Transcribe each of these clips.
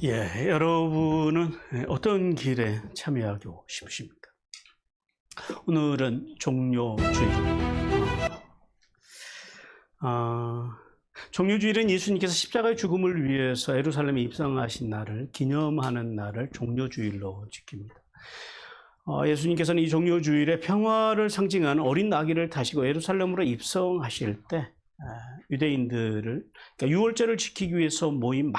여러분은 어떤 길에 참여하고 싶으십니까? 오늘은 종료주일입니다. 종료주일은 예수님께서 십자가의 죽음을 위해서 예루살렘에 입성하신 날을 기념하는 날을 종료주일로 지킵니다. 예수님께서는 이 종료주일에 평화를 상징하는 어린 아기를 타시고 예루살렘으로 입성하실 때 유대인들을, 그러니까 유월절을 지키기 위해서 모인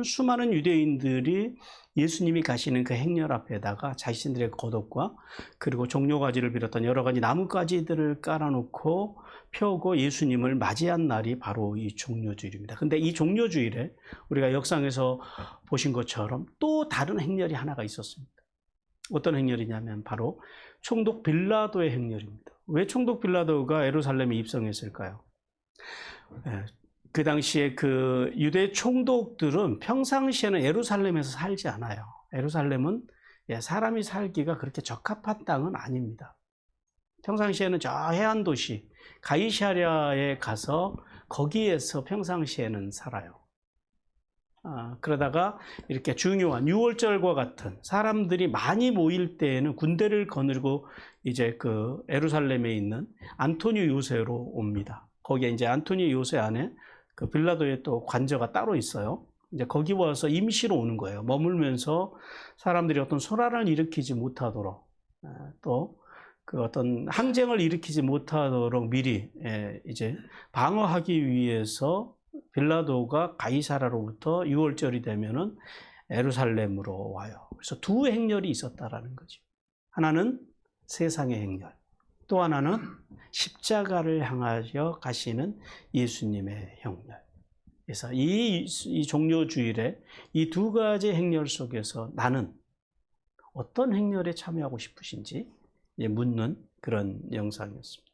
수많은 유대인들이 예수님이 가시는 그 행렬 앞에다가 자신들의 겉옷과 그리고 종려가지를 비롯한 여러 가지 나뭇가지들을 깔아놓고 펴고 예수님을 맞이한 날이 바로 이 종료주일입니다. 근데 이 종료주일에 우리가 역상에서 보신 것처럼 또 다른 행렬이 하나가 있었습니다. 어떤 행렬이냐면 바로 총독 빌라도의 행렬입니다. 왜 총독 빌라도가 예루살렘에 입성했을까요? 그 당시에 그 유대 총독들은 평상시에는 예루살렘에서 살지 않아요. 예루살렘은 사람이 살기가 그렇게 적합한 땅은 아닙니다. 평상시에는 저 해안 도시 가이사랴에 가서 거기에서 평상시에는 살아요. 그러다가 이렇게 중요한 유월절과 같은 사람들이 많이 모일 때에는 군대를 거느리고 이제 그 예루살렘에 있는 안토니오 요새로 옵니다. 거기에 이제 안토니오 요새 안에 그 빌라도의 또 관저가 따로 있어요. 이제 거기 와서 임시로 오는 거예요. 머물면서 사람들이 어떤 소란을 일으키지 못하도록 또 그 어떤 항쟁을 일으키지 못하도록 미리 이제 방어하기 위해서 빌라도가 가이사라로부터 유월절이 되면은 예루살렘으로 와요. 그래서 두 행렬이 있었다라는 거죠. 하나는 세상의 행렬, 또 하나는 십자가를 향하여 가시는 예수님의 행렬. 그래서 이 종료주일에 이 두 가지 행렬 속에서 나는 어떤 행렬에 참여하고 싶으신지 묻는 그런 영상이었습니다.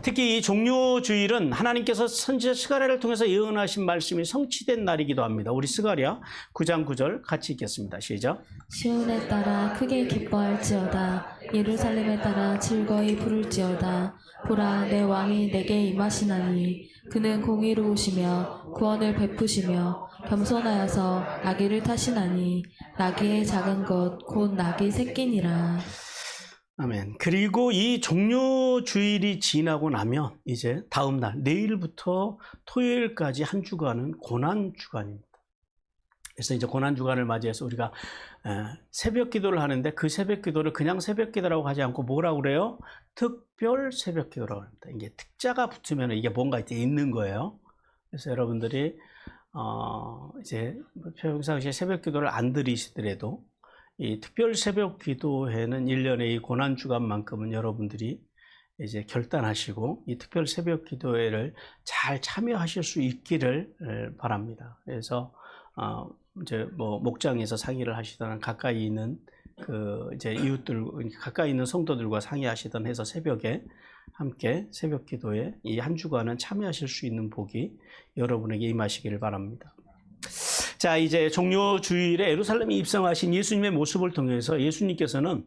특히 이 종료주일은 하나님께서 선지자 스가랴를 통해서 예언하신 말씀이 성취된 날이기도 합니다. 우리 스가랴 9장 9절 같이 읽겠습니다. 시작. 시온에 따라 크게 기뻐할지어다. 예루살렘에 따라 즐거이 부를지어다. 보라, 내 왕이 내게 임하시나니 그는 공의로우시며 구원을 베푸시며 겸손하여서 나귀를 타시나니 나귀의 작은 것 곧 나귀 새끼니라. 아멘. 그리고 이 종료주일이 지나고 나면 이제 다음 날 내일부터 토요일까지 한 주간은 고난주간입니다. 그래서 이제 고난주간을 맞이해서 우리가 새벽 기도를 하는데 그 새벽 기도를 그냥 새벽 기도라고 하지 않고 뭐라고 그래요? 특별 새벽 기도라고 합니다. 이게 특자가 붙으면 이게 뭔가 이제 있는 거예요. 그래서 여러분들이 이제 평상시에 새벽 기도를 안 드리시더라도 이 특별 새벽 기도회는 1년에 이 고난주간만큼은 여러분들이 이제 결단하시고 이 특별 새벽 기도회를 잘 참여하실 수 있기를 바랍니다. 그래서 이제 뭐 목장에서 상의를 하시든 가까이 있는 그 이제 이웃들 가까이 있는 성도들과 상의하시든 해서 새벽에 함께 새벽 기도에 이 한 주간은 참여하실 수 있는 복이 여러분에게 임하시기를 바랍니다. 자, 이제 종료주일에 예루살렘에 입성하신 예수님의 모습을 통해서 예수님께서는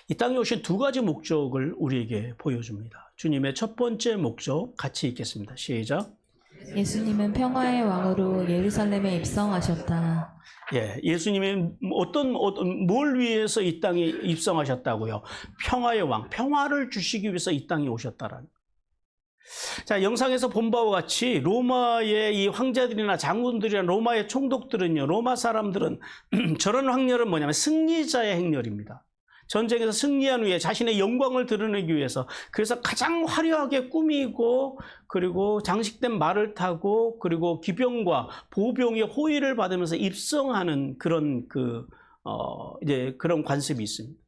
이 땅에 오신 두 가지 목적을 우리에게 보여줍니다. 주님의 첫 번째 목적 같이 읽겠습니다. 시작. 예수님은 평화의 왕으로 예루살렘에 입성하셨다. 예수님이 뭘 위해서 이 땅에 입성하셨다고요? 평화의 왕, 평화를 주시기 위해서 이 땅에 오셨다라는. 자, 영상에서 본 바와 같이 로마의 이 황제들이나 장군들이나 로마의 총독들은요, 로마 사람들은 저런 행렬은 뭐냐면 승리자의 행렬입니다. 전쟁에서 승리한 후에 자신의 영광을 드러내기 위해서 그래서 가장 화려하게 꾸미고 그리고 장식된 말을 타고 그리고 기병과 보병의 호의를 받으면서 입성하는 그런 이제 그런 관습이 있습니다.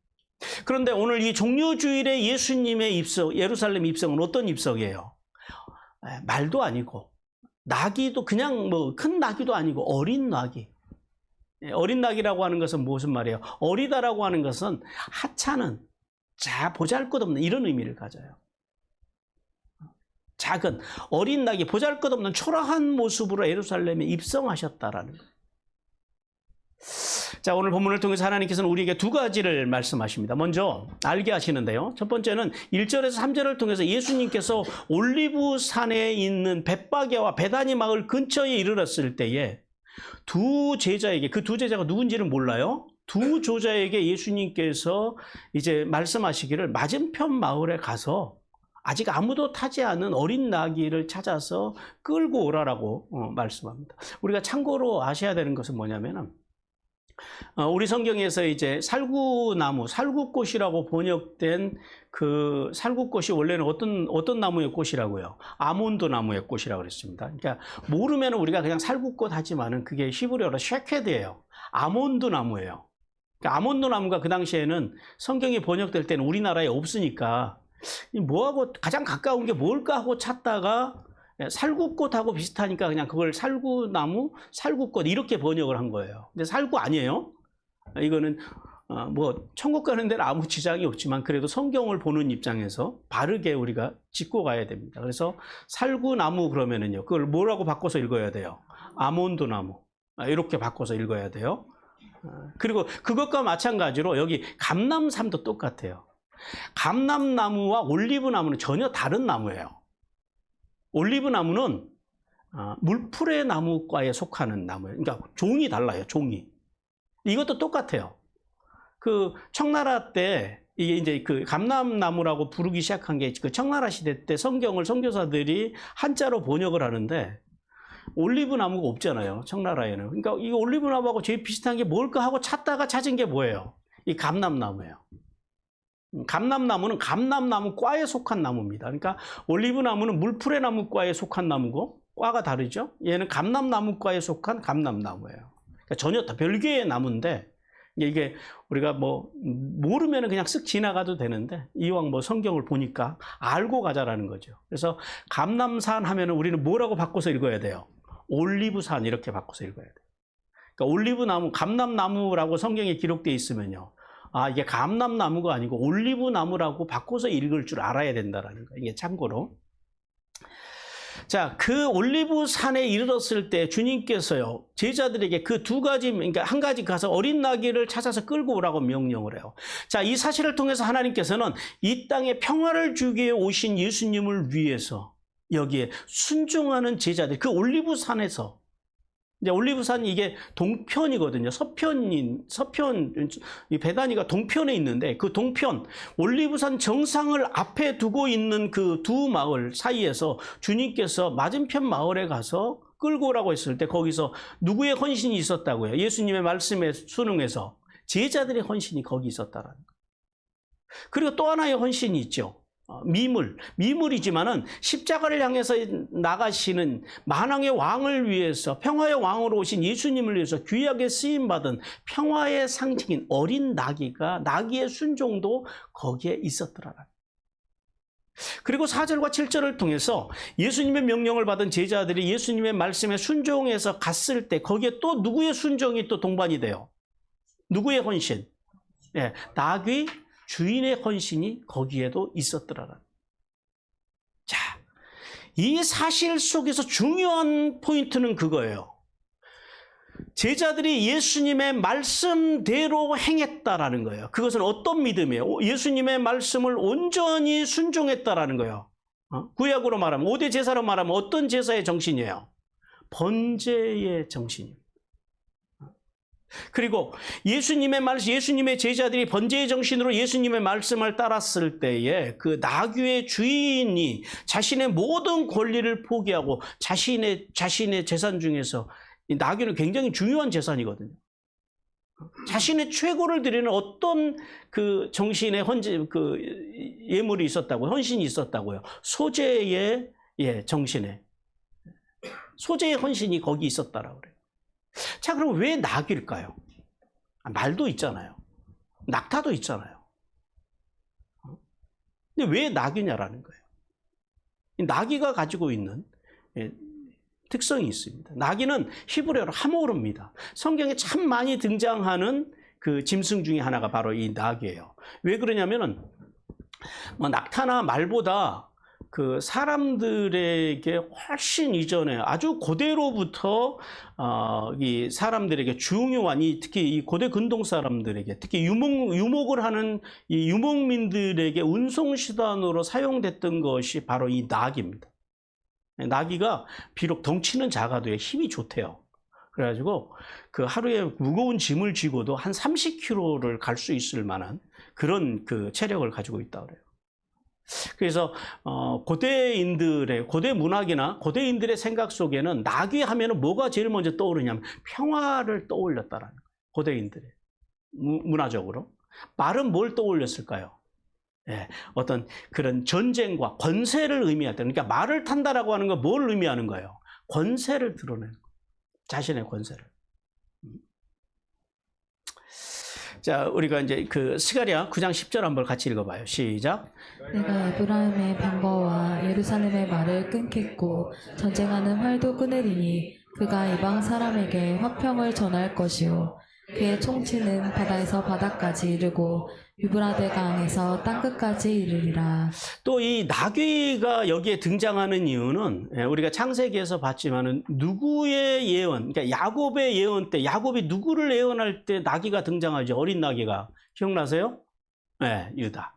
그런데 오늘 이 종료주일에 예수님의 입성, 예루살렘 입성은 어떤 입성이에요? 말도 아니고 나귀도 그냥 뭐 큰 나귀도 아니고 어린 나귀. 어린 나귀라고 하는 것은 무슨 말이에요? 어리다라고 하는 것은 하찮은, 보잘것없는 이런 의미를 가져요. 작은 어린 나귀, 보잘것없는 초라한 모습으로 예루살렘에 입성하셨다라는 거예요. 자, 오늘 본문을 통해서 하나님께서는 우리에게 두 가지를 말씀하십니다. 먼저 알게 하시는데요. 첫 번째는 1절에서 3절을 통해서 예수님께서 올리브산에 있는 벳바게와 베다니 마을 근처에 이르렀을 때에 두 제자에게, 그 두 제자가 누군지는 몰라요. 두 조자에게 예수님께서 이제 말씀하시기를 맞은편 마을에 가서 아직 아무도 타지 않은 어린 나귀를 찾아서 끌고 오라라고 말씀합니다. 우리가 참고로 아셔야 되는 것은 뭐냐면은, 우리 성경에서 이제 살구나무, 살구꽃이라고 번역된 그 살구꽃이 원래는 어떤 나무의 꽃이라고요? 아몬드 나무의 꽃이라고 그랬습니다. 그러니까 모르면 우리가 그냥 살구꽃 하지만은 그게 히브리어로 쉐케드예요. 아몬드 나무예요. 그러니까 아몬드 나무가 그 당시에는 성경이 번역될 때는 우리나라에 없으니까 뭐하고 가장 가까운 게 뭘까 하고 찾다가 살구꽃하고 비슷하니까 그냥 그걸 살구나무, 살구꽃 이렇게 번역을 한 거예요. 근데 살구 아니에요. 이거는 뭐 천국 가는 데는 아무 지장이 없지만 그래도 성경을 보는 입장에서 바르게 우리가 짚고 가야 됩니다. 그래서 살구나무 그러면은요, 그걸 뭐라고 바꿔서 읽어야 돼요? 아몬드 나무. 이렇게 바꿔서 읽어야 돼요. 그리고 그것과 마찬가지로 여기 감람삼도 똑같아요. 감람나무와 올리브나무는 전혀 다른 나무예요. 올리브나무는 물풀의 나무과에 속하는 나무예요. 그러니까 종이 달라요, 종이. 이것도 똑같아요. 그 청나라 때 이게 이제 그 감람나무라고 부르기 시작한 게 그 청나라 시대 때 성경을 선교사들이 한자로 번역을 하는데 올리브 나무가 없잖아요, 청나라에는. 그러니까 이 올리브 나무하고 제일 비슷한 게 뭘까 하고 찾다가 찾은 게 뭐예요? 이 감람나무예요. 감람나무는 감람나무과에 속한 나무입니다. 그러니까 올리브 나무는 물풀의 나무과에 속한 나무고 과가 다르죠. 얘는 감람나무과에 속한 감람나무예요. 그러니까 전혀 다 별개의 나무인데 이게 우리가 뭐 모르면 그냥 쓱 지나가도 되는데 이왕 뭐 성경을 보니까 알고 가자라는 거죠. 그래서 감람산 하면은 우리는 뭐라고 바꿔서 읽어야 돼요? 올리브산 이렇게 바꿔서 읽어야 돼요. 그러니까 올리브나무, 감람나무라고 성경에 기록되어 있으면요, 아, 이게 감람나무가 아니고 올리브나무라고 바꿔서 읽을 줄 알아야 된다라는 거예요. 이게 참고로. 자, 그 올리브산에 이르렀을 때 주님께서요, 제자들에게 그 두 가지, 그러니까 한 가지 가서 어린 나귀를 찾아서 끌고 오라고 명령을 해요. 자, 이 사실을 통해서 하나님께서는 이 땅에 평화를 주기 위해 오신 예수님을 위해서 여기에 순종하는 제자들, 그 올리브산에서, 이제 올리브산 이게 동편이거든요. 서편, 이 베다니가 동편에 있는데 그 동편, 올리브산 정상을 앞에 두고 있는 그 두 마을 사이에서 주님께서 맞은편 마을에 가서 끌고 오라고 했을 때 거기서 누구의 헌신이 있었다고요? 예수님의 말씀에 순응해서 제자들의 헌신이 거기 있었다라는 거예요. 그리고 또 하나의 헌신이 있죠. 미물이지만은 십자가를 향해서 나가시는 만왕의 왕을 위해서, 평화의 왕으로 오신 예수님을 위해서 귀하게 쓰임받은 평화의 상징인 어린 나귀가, 나귀의 순종도 거기에 있었더라. 그리고 4절과 7절을 통해서 예수님의 명령을 받은 제자들이 예수님의 말씀에 순종해서 갔을 때 거기에 또 누구의 순종이 또 동반이 돼요? 누구의 헌신? 예, 나귀 주인의 헌신이 거기에도 있었더라. 자, 이 사실 속에서 중요한 포인트는 그거예요. 제자들이 예수님의 말씀대로 행했다라는 거예요. 그것은 어떤 믿음이에요? 예수님의 말씀을 온전히 순종했다라는 거예요. 구약으로 말하면, 5대 제사로 말하면 어떤 제사의 정신이에요? 번제의 정신입니다. 그리고 예수님의 제자들이 번제의 정신으로 예수님의 말씀을 따랐을 때에 그 나귀의 주인이 자신의 모든 권리를 포기하고 자신의 재산 중에서, 이 나귀는 굉장히 중요한 재산이거든요. 자신의 최고를 드리는 어떤 그 정신의 그 예물이 있었다고요? 헌신이 있었다고요? 소재의 정신에. 소재의 헌신이 거기 있었다라고 그래요. 자, 그럼 왜 나귀일까요? 말도 있잖아요. 낙타도 있잖아요. 근데 왜 나귀냐라는 거예요. 나귀가 가지고 있는 특성이 있습니다. 나귀는 히브리어로 하모르입니다. 성경에 참 많이 등장하는 그 짐승 중에 하나가 바로 이 나귀예요. 왜 그러냐면은 낙타나 말보다 그 사람들에게 훨씬 이전에 아주 고대로부터 이 사람들에게 중요한, 특히 이 고대 근동 사람들에게, 특히 유목을 하는 이 유목민들에게 운송수단으로 사용됐던 것이 바로 이 나귀입니다. 나귀가 비록 덩치는 작아도 힘이 좋대요. 그래가지고 그 하루에 무거운 짐을 지고도 한 30km를 갈 수 있을 만한 그런 그 체력을 가지고 있다 그래요. 그래서 고대 문학이나 고대인들의 생각 속에는 낙이 하면은 뭐가 제일 먼저 떠오르냐면 평화를 떠올렸다라는 거예요. 고대인들의 문화적으로. 말은 뭘 떠올렸을까요? 예, 어떤 그런 전쟁과 권세를 의미했다. 그러니까 말을 탄다라고 하는 건 뭘 의미하는 거예요? 권세를 드러내는 거예요. 자신의 권세를. 자, 우리가 이제 그 스가랴 9장 10절 한번 같이 읽어봐요. 시작. 내가 에브라임의 병거와 예루살렘의 말을 끊겠고 전쟁하는 활도 끊으리니 그가 이방 사람에게 화평을 전할 것이요 그의 총치는 바다에서 바다까지 이르고 유브라데 강에서 땅끝까지 이르리라. 또 이 나귀가 여기에 등장하는 이유는 우리가 창세기에서 봤지만은 누구의 예언, 그러니까 야곱의 예언 때 야곱이 누구를 예언할 때 나귀가 등장하죠. 어린 나귀가. 기억나세요? 네, 유다.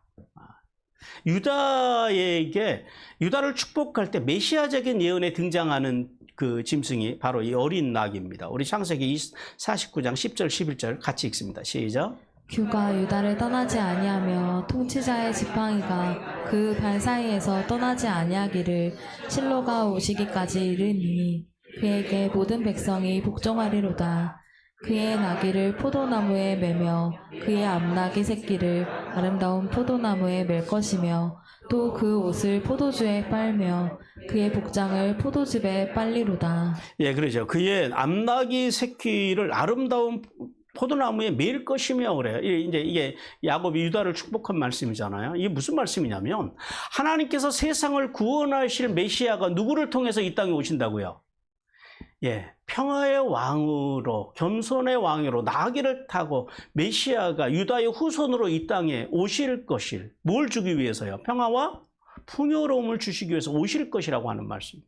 유다를 축복할 때 메시아적인 예언에 등장하는 그 짐승이 바로 이 어린 나귀입니다. 우리 창세기 49장 10절 11절 같이 읽습니다. 시작. 규가 유다를 떠나지 아니하며 통치자의 지팡이가 그 발 사이에서 떠나지 아니하기를 실로가 오시기까지 이르니 그에게 모든 백성이 복종하리로다. 그의 나귀를 포도나무에 매며 그의 암나귀 새끼를 아름다운 포도나무에 맬 것이며 또 그 옷을 포도주에 빨며 그의 복장을 포도즙에 빨리로다. 예, 그러죠. 그의 암나귀 새끼를 아름다운 포도나무에 매일 것이며 그래요. 이제 이게 야곱이 유다를 축복한 말씀이잖아요. 이게 무슨 말씀이냐면 하나님께서 세상을 구원하실 메시아가 누구를 통해서 이 땅에 오신다고요? 예, 평화의 왕으로, 겸손의 왕으로 나귀를 타고 메시아가 유다의 후손으로 이 땅에 오실 것을 뭘 주기 위해서요? 평화와 풍요로움을 주시기 위해서 오실 것이라고 하는 말씀.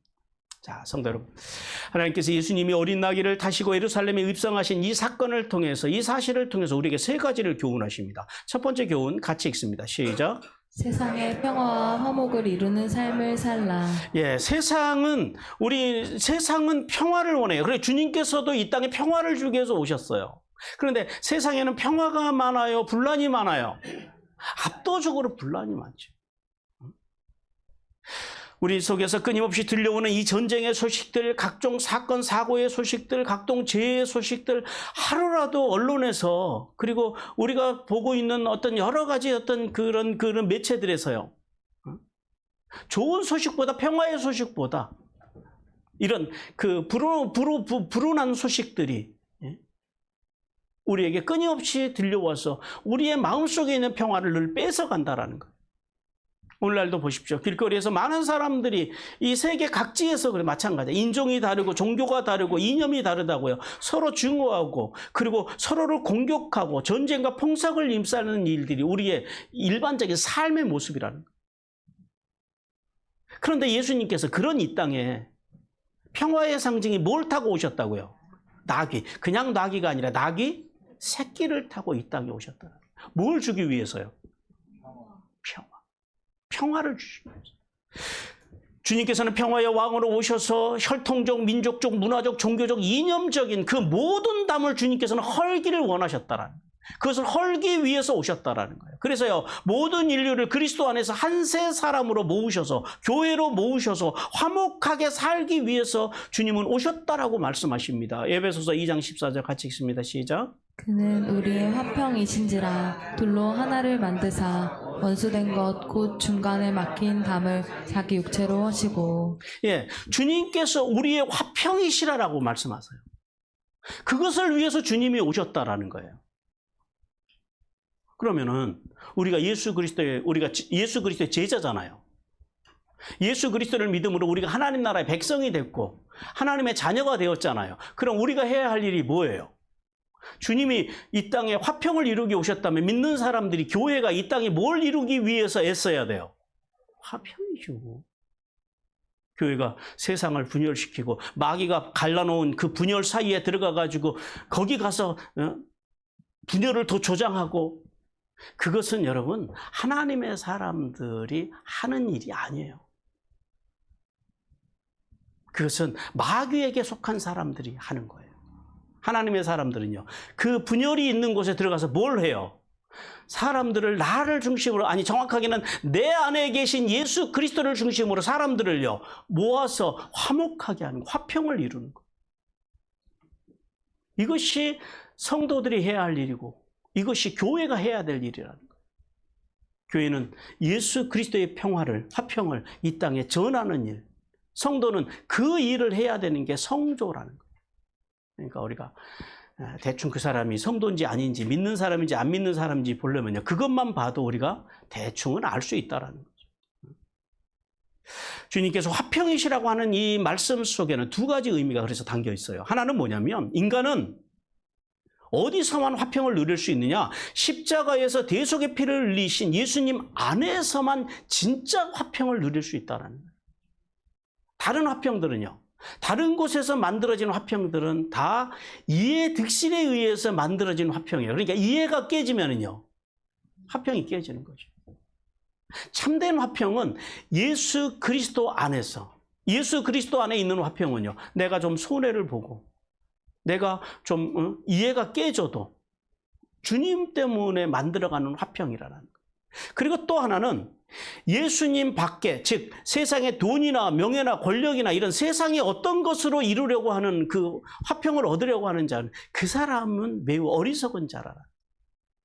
자, 성도 여러분, 하나님께서 예수님이 어린 나귀를 타시고 예루살렘에 입성하신 이 사건을 통해서, 이 사실을 통해서 우리에게 세 가지를 교훈하십니다. 첫 번째 교훈 같이 읽습니다. 시작. 세상의 평화와 화목을 이루는 삶을 살라. 예, 세상은 평화를 원해요. 그래 주님께서도 이 땅에 평화를 주기 위해서 오셨어요. 그런데 세상에는 평화가 많아요, 분란이 많아요. 압도적으로 분란이 많죠. 우리 속에서 끊임없이 들려오는 이 전쟁의 소식들, 각종 사건, 사고의 소식들, 각종 재해의 소식들, 하루라도 언론에서, 그리고 우리가 보고 있는 어떤 여러 가지 어떤 그런 매체들에서요. 좋은 소식보다, 평화의 소식보다, 이런 불운한 소식들이 우리에게 끊임없이 들려와서 우리의 마음속에 있는 평화를 늘 뺏어간다라는 거예요. 오늘날도 보십시오. 길거리에서 많은 사람들이 이 세계 각지에서 그래 마찬가지예요. 인종이 다르고 종교가 다르고 이념이 다르다고요. 서로 증오하고 그리고 서로를 공격하고 전쟁과 폭삭을 일삼는 일들이 우리의 일반적인 삶의 모습이라는 거예요. 그런데 예수님께서 그런 이 땅에 평화의 상징이 뭘 타고 오셨다고요? 나귀. 그냥 나귀가 아니라 나귀 새끼를 타고 이 땅에 오셨다. 뭘 주기 위해서요? 평화를 주시기 위해서. 주님께서는 평화의 왕으로 오셔서 혈통적, 민족적, 문화적, 종교적, 이념적인 그 모든 담을 주님께서는 헐기를 원하셨다라는 거예요. 그것을 헐기 위해서 오셨다라는 거예요. 그래서요, 모든 인류를 그리스도 안에서 한세 사람으로 모으셔서, 교회로 모으셔서 화목하게 살기 위해서 주님은 오셨다라고 말씀하십니다. 에베소서 2장 14절 같이 읽습니다. 시작. 그는 우리의 화평이신지라 둘로 하나를 만드사 원수된 것 곧 중간에 막힌 담을 자기 육체로 하시고. 예, 주님께서 우리의 화평이시라라고 말씀하세요. 그것을 위해서 주님이 오셨다라는 거예요. 그러면은 우리가 예수 그리스도의 제자잖아요. 예수 그리스도를 믿음으로 우리가 하나님 나라의 백성이 됐고 하나님의 자녀가 되었잖아요. 그럼 우리가 해야 할 일이 뭐예요? 주님이 이 땅에 화평을 이루기 오셨다면 믿는 사람들이 교회가 이 땅에 뭘 이루기 위해서 애써야 돼요? 화평이죠. 교회가 세상을 분열시키고 마귀가 갈라놓은 그 분열 사이에 들어가가지고 거기 가서 분열을 더 조장하고, 그것은 여러분 하나님의 사람들이 하는 일이 아니에요. 그것은 마귀에게 속한 사람들이 하는 거예요. 하나님의 사람들은요. 그 분열이 있는 곳에 들어가서 뭘 해요? 사람들을 나를 중심으로, 아니 정확하게는 내 안에 계신 예수 그리스도를 중심으로 사람들을요 모아서 화목하게 하는, 화평을 이루는 것. 이것이 성도들이 해야 할 일이고 이것이 교회가 해야 될 일이라는 거예요. 교회는 예수 그리스도의 평화를, 화평을 이 땅에 전하는 일, 성도는 그 일을 해야 되는 게 성조라는 거예요. 그러니까 우리가 대충 그 사람이 성도인지 아닌지, 믿는 사람인지 안 믿는 사람인지 보려면요, 그것만 봐도 우리가 대충은 알 수 있다라는 거죠. 주님께서 화평이시라고 하는 이 말씀 속에는 두 가지 의미가 그래서 담겨 있어요. 하나는 뭐냐면, 인간은 어디서만 화평을 누릴 수 있느냐? 십자가에서 대속의 피를 흘리신 예수님 안에서만 진짜 화평을 누릴 수 있다는 거예요. 다른 화평들은요, 다른 곳에서 만들어진 화평들은 다 이해 득실에 의해서 만들어진 화평이에요. 그러니까 이해가 깨지면은요, 화평이 깨지는 거죠. 참된 화평은 예수 그리스도 안에서, 예수 그리스도 안에 있는 화평은요, 내가 좀 손해를 보고 내가 좀 이해가 깨져도 주님 때문에 만들어가는 화평이라는 거예요. 그리고 또 하나는 예수님 밖에, 즉 세상의 돈이나 명예나 권력이나 이런 세상의 어떤 것으로 이루려고 하는 그 화평을 얻으려고 하는 자는, 그 사람은 매우 어리석은 자라.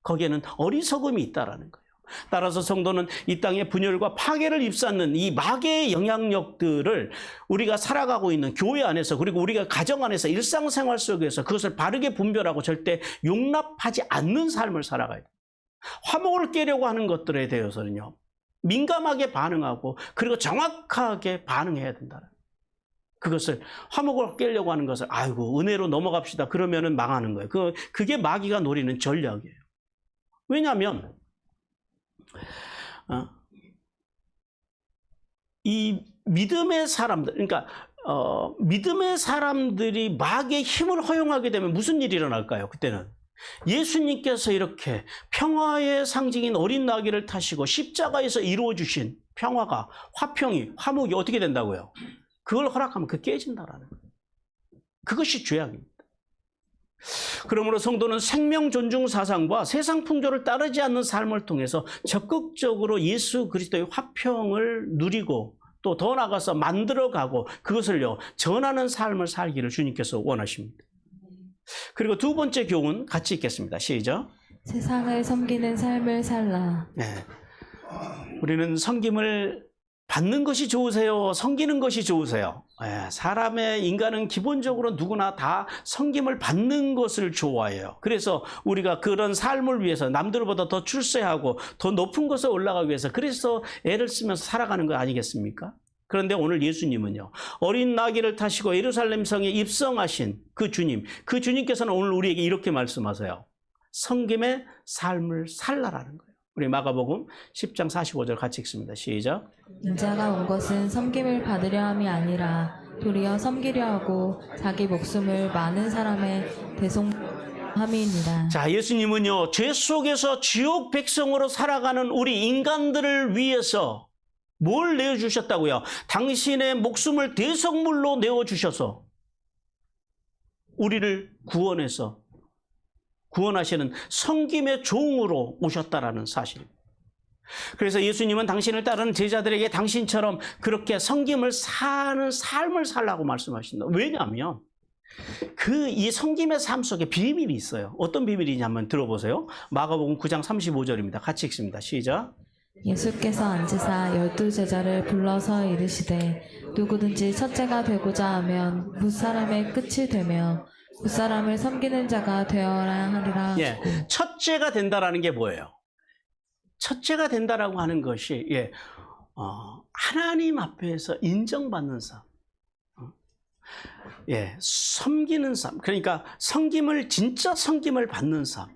거기에는 어리석음이 있다라는 거예요. 따라서 성도는 이 땅의 분열과 파괴를 입사하는 이 마귀의 영향력들을 우리가 살아가고 있는 교회 안에서, 그리고 우리가 가정 안에서 일상생활 속에서 그것을 바르게 분별하고 절대 용납하지 않는 삶을 살아가야 돼요. 화목을 깨려고 하는 것들에 대해서는요, 민감하게 반응하고 그리고 정확하게 반응해야 된다. 그것을, 화목을 깨려고 하는 것을 아이고 은혜로 넘어갑시다 그러면은 망하는 거예요. 그게 마귀가 노리는 전략이에요. 왜냐하면 이 믿음의 사람들, 그러니까 믿음의 사람들이 마귀의 힘을 허용하게 되면 무슨 일이 일어날까요? 그때는 예수님께서 이렇게 평화의 상징인 어린 나귀를 타시고 십자가에서 이루어주신 평화가, 화평이, 화목이 어떻게 된다고요? 그걸 허락하면 그 깨진다라는 거예요. 그것이 죄악입니다. 그러므로 성도는 생명 존중 사상과 세상 풍조를 따르지 않는 삶을 통해서 적극적으로 예수 그리스도의 화평을 누리고 또 더 나아가서 만들어가고 그것을요 전하는 삶을 살기를 주님께서 원하십니다. 그리고 두 번째 교훈 같이 읽겠습니다. 시작. 세상을 섬기는 삶을 살라. 네. 우리는 섬김을 받는 것이 좋으세요? 섬기는 것이 좋으세요? 사람의, 인간은 기본적으로 누구나 다 섬김을 받는 것을 좋아해요. 그래서 우리가 그런 삶을 위해서 남들보다 더 출세하고 더 높은 곳에 올라가기 위해서 그래서 애를 쓰면서 살아가는 거 아니겠습니까? 그런데 오늘 예수님은요, 어린 나귀를 타시고 예루살렘 성에 입성하신 그 주님, 그 주님께서는 오늘 우리에게 이렇게 말씀하세요. 섬김의 삶을 살라라는 거예요. 우리 마가복음 10장 45절 같이 읽습니다. 시작. 인자가 온 것은 섬김을 받으려 함이 아니라 도리어 섬기려 하고 자기 목숨을 많은 사람의 대속함이니라. 자, 예수님은요, 죄 속에서 지옥 백성으로 살아가는 우리 인간들을 위해서 뭘 내어주셨다고요? 당신의 목숨을 대속물로 내어주셔서 우리를 구원해서 구원하시는 섬김의 종으로 오셨다라는 사실입니다. 그래서 예수님은 당신을 따르는 제자들에게 당신처럼 그렇게 섬김을 사는 삶을 살라고 말씀하신다. 왜냐하면 이 섬김의 삶 속에 비밀이 있어요. 어떤 비밀이냐면 들어보세요. 마가복음 9장 35절입니다. 같이 읽습니다. 시작. 예수께서 앉으사 12제자를 불러서 이르시되 누구든지 첫째가 되고자 하면 무사람의 끝이 되며 무사람을 섬기는 자가 되어야 하리라. 예, 첫째가 된다라는 게 뭐예요? 첫째가 된다라고 하는 것이 하나님 앞에서 인정받는 삶, 섬기는 삶. 그러니까 진짜 섬김을 받는 삶,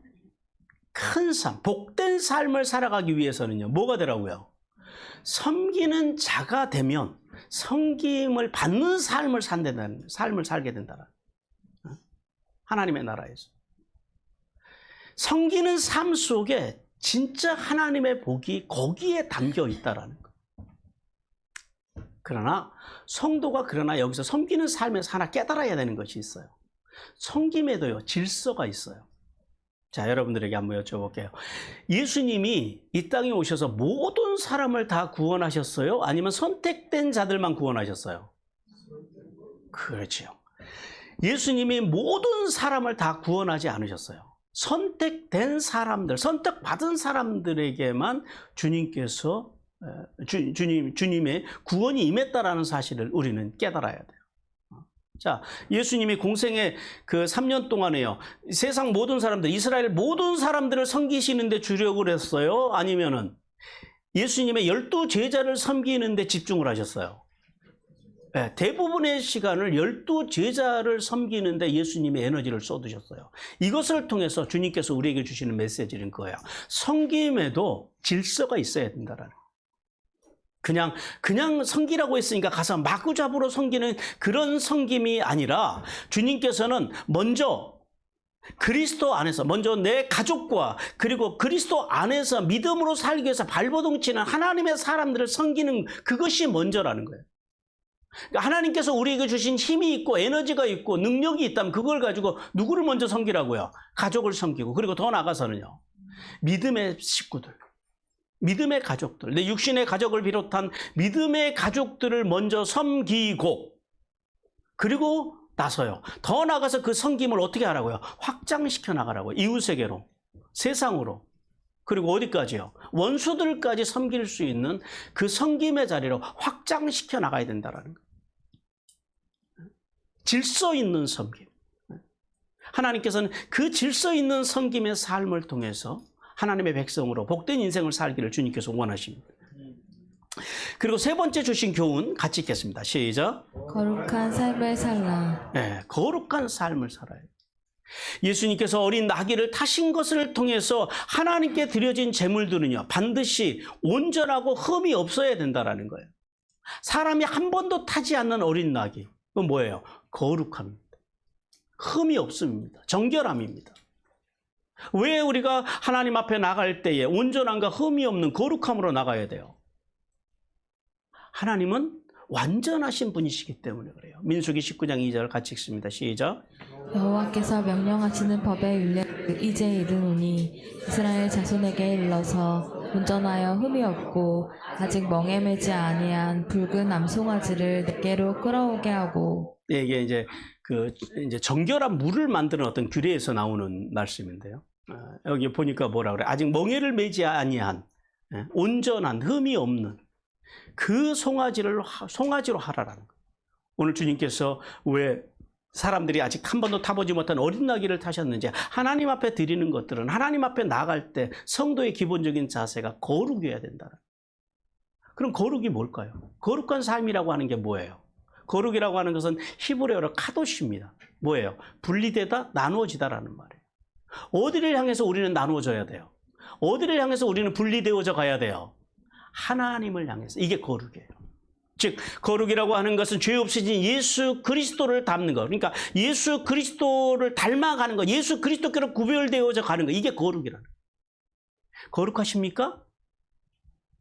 큰 삶, 복된 삶을 살아가기 위해서는요, 뭐가 되라고요? 섬기는 자가 되면 섬김을 받는 삶을 살게 된다라. 하나님의 나라에서 섬기는 삶 속에 진짜 하나님의 복이 거기에 담겨 있다라는 거. 그러나 성도가 여기서 섬기는 삶에서 하나 깨달아야 되는 것이 있어요. 섬김에도요, 질서가 있어요. 자, 여러분들에게 한번 여쭤볼게요. 예수님이 이 땅에 오셔서 모든 사람을 다 구원하셨어요? 아니면 선택된 자들만 구원하셨어요? 그렇죠. 예수님이 모든 사람을 다 구원하지 않으셨어요. 선택된 사람들, 선택받은 사람들에게만 주님께서 주님의 구원이 임했다라는 사실을 우리는 깨달아야 돼요. 자, 예수님이 공생의 그 3년 동안에요, 세상 모든 사람들, 이스라엘 모든 사람들을 섬기시는데 주력을 했어요? 아니면은 예수님의 12 제자를 섬기는데 집중을 하셨어요? 네, 대부분의 시간을 12 제자를 섬기는데 예수님의 에너지를 쏟으셨어요. 이것을 통해서 주님께서 우리에게 주시는 메시지는 그거예요. 섬김에도 질서가 있어야 된다라는 거예요. 그냥 섬기라고 했으니까 가서 마구잡이로 섬기는 그런 섬김이 아니라, 주님께서는 먼저 그리스도 안에서, 먼저 내 가족과 그리고 그리스도 안에서 믿음으로 살기 위해서 발버둥치는 하나님의 사람들을 섬기는 그것이 먼저라는 거예요. 그러니까 하나님께서 우리에게 주신 힘이 있고 에너지가 있고 능력이 있다면 그걸 가지고 누구를 먼저 섬기라고요? 가족을 섬기고, 그리고 더 나아가서는요, 믿음의 식구들, 믿음의 가족들, 내 육신의 가족을 비롯한 믿음의 가족들을 먼저 섬기고, 그리고 나서요, 더 나아가서 그 섬김을 어떻게 하라고요? 확장시켜 나가라고요. 이웃에게로, 세상으로, 그리고 어디까지요? 원수들까지 섬길 수 있는 그 섬김의 자리로 확장시켜 나가야 된다는 거예요. 질서 있는 섬김. 하나님께서는 그 질서 있는 섬김의 삶을 통해서 하나님의 백성으로 복된 인생을 살기를 주님께서 원하십니다. 그리고 세 번째 주신 교훈 같이 읽겠습니다. 시작. 거룩한 삶을 살라. 네, 거룩한 삶을 살아요. 예수님께서 어린 나귀를 타신 것을 통해서 하나님께 드려진 제물들은요, 반드시 온전하고 흠이 없어야 된다는 거예요. 사람이 한 번도 타지 않는 어린 나귀, 그건 뭐예요? 거룩함입니다. 흠이 없습니다. 정결함입니다. 왜 우리가 하나님 앞에 나갈 때에 온전함과 흠이 없는 거룩함으로 나가야 돼요? 하나님은 완전하신 분이시기 때문에 그래요. 민수기 19장 2절 같이 읽습니다. 시작. 여호와께서 명령하시는 법의 윤례를 이제 이르노니 이스라엘 자손에게 일러서 온전하여 흠이 없고 아직 멍에 매지 아니한 붉은 암송아지를 내게로 끌어오게 하고. 이게 이제 정결한 물을 만드는 어떤 규례에서 나오는 말씀인데요. 여기 보니까 뭐라 그래? 아직 멍에를 매지 아니한 온전한 흠이 없는 그 송아지로 하라라는 거예요. 오늘 주님께서 왜 사람들이 아직 한 번도 타보지 못한 어린 나귀를 타셨는지, 하나님 앞에 드리는 것들은 하나님 앞에 나갈 때 성도의 기본적인 자세가 거룩이어야 된다. 그럼 거룩이 뭘까요? 거룩한 삶이라고 하는 게 뭐예요? 거룩이라고 하는 것은 히브리어로 카도시입니다. 뭐예요? 분리되다, 나누어지다라는 말이에요. 어디를 향해서 우리는 나누어져야 돼요? 어디를 향해서 우리는 분리되어져 가야 돼요? 하나님을 향해서. 이게 거룩이에요. 즉, 거룩이라고 하는 것은 죄 없으신 예수 그리스도를 닮는 것. 그러니까 예수 그리스도를 닮아가는 것, 예수 그리스도께로 구별되어져 가는 것, 이게 거룩이라는 거예요. 거룩하십니까?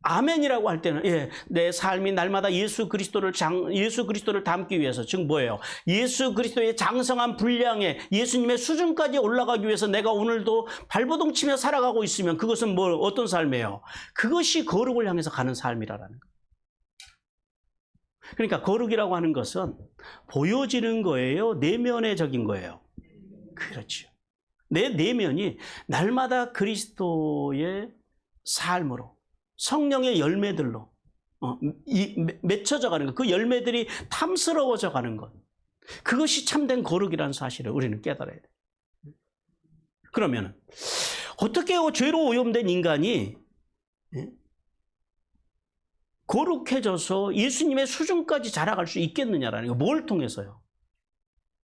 아멘이라고 할 때는, 예, 내 삶이 날마다 예수 그리스도를 닮기 위해서, 즉 뭐예요? 예수 그리스도의 장성한 분량에 예수님의 수준까지 올라가기 위해서 내가 오늘도 발버둥 치며 살아가고 있으면 그것은 어떤 삶이에요? 그것이 거룩을 향해서 가는 삶이라는 거예요. 그러니까 거룩이라고 하는 것은 보여지는 거예요? 내면의적인 거예요? 그렇죠. 내 내면이 날마다 그리스도의 삶으로, 성령의 열매들로 맺혀져 가는 것, 그 열매들이 탐스러워져 가는 것, 그것이 참된 거룩이라는 사실을 우리는 깨달아야 돼요. 그러면 어떻게 죄로 오염된 인간이 거룩해져서 예수님의 수준까지 자라갈 수 있겠느냐라는 거, 뭘 통해서요?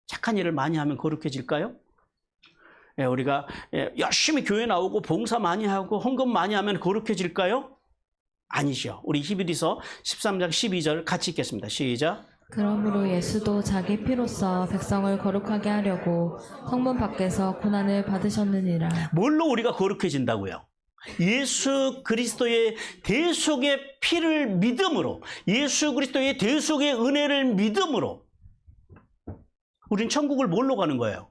착한 일을 많이 하면 거룩해질까요? 우리가 열심히 교회 나오고 봉사 많이 하고 헌금 많이 하면 거룩해질까요? 아니죠. 우리 히브리서 13장 12절 같이 읽겠습니다. 시작. 그러므로 예수도 자기 피로써 백성을 거룩하게 하려고 성문 밖에서 고난을 받으셨느니라. 뭘로 우리가 거룩해진다고요? 예수 그리스도의 대속의 피를 믿음으로, 예수 그리스도의 대속의 은혜를 믿음으로. 우린 천국을 뭘로 가는 거예요?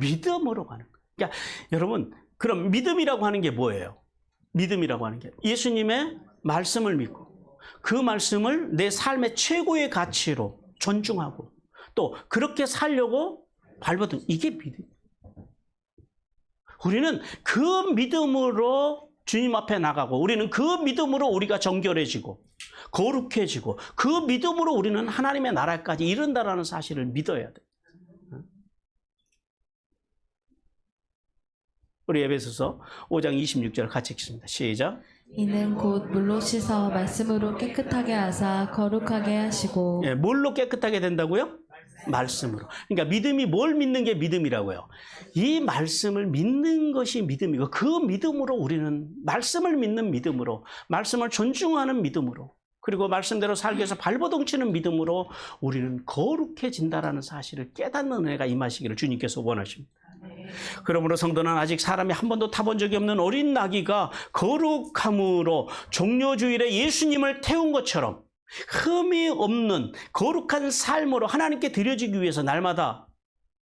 믿음으로 가는 거예요. 그러니까 여러분, 그럼 믿음이라고 하는 게 뭐예요? 믿음이라고 하는 게 예수님의 말씀을 믿고 그 말씀을 내 삶의 최고의 가치로 존중하고 또 그렇게 살려고 발버둥, 이게 믿음. 우리는 그 믿음으로 주님 앞에 나가고 우리는 그 믿음으로 우리가 정결해지고 거룩해지고 그 믿음으로 우리는 하나님의 나라까지 이른다라는 사실을 믿어야 돼. 우리 에베소서 5장 26절 같이 읽습니다. 시작. 이는 곧 물로 씻어 말씀으로 깨끗하게 하사 거룩하게 하시고. 예, 뭘로 깨끗하게 된다고요? 말씀으로. 그러니까 믿음이 뭘 믿는 게 믿음이라고요? 이 말씀을 믿는 것이 믿음이고 그 믿음으로 우리는 말씀을 믿는 믿음으로 말씀을 존중하는 믿음으로 그리고 말씀대로 살기 위해서 발버둥 치는 믿음으로 우리는 거룩해진다라는 사실을 깨닫는 은혜가 임하시기를 주님께서 원하십니다. 그러므로 성도는 아직 사람이 한 번도 타본 적이 없는 어린 나귀가 거룩함으로 종려주일에 예수님을 태운 것처럼 흠이 없는 거룩한 삶으로 하나님께 드려지기 위해서 날마다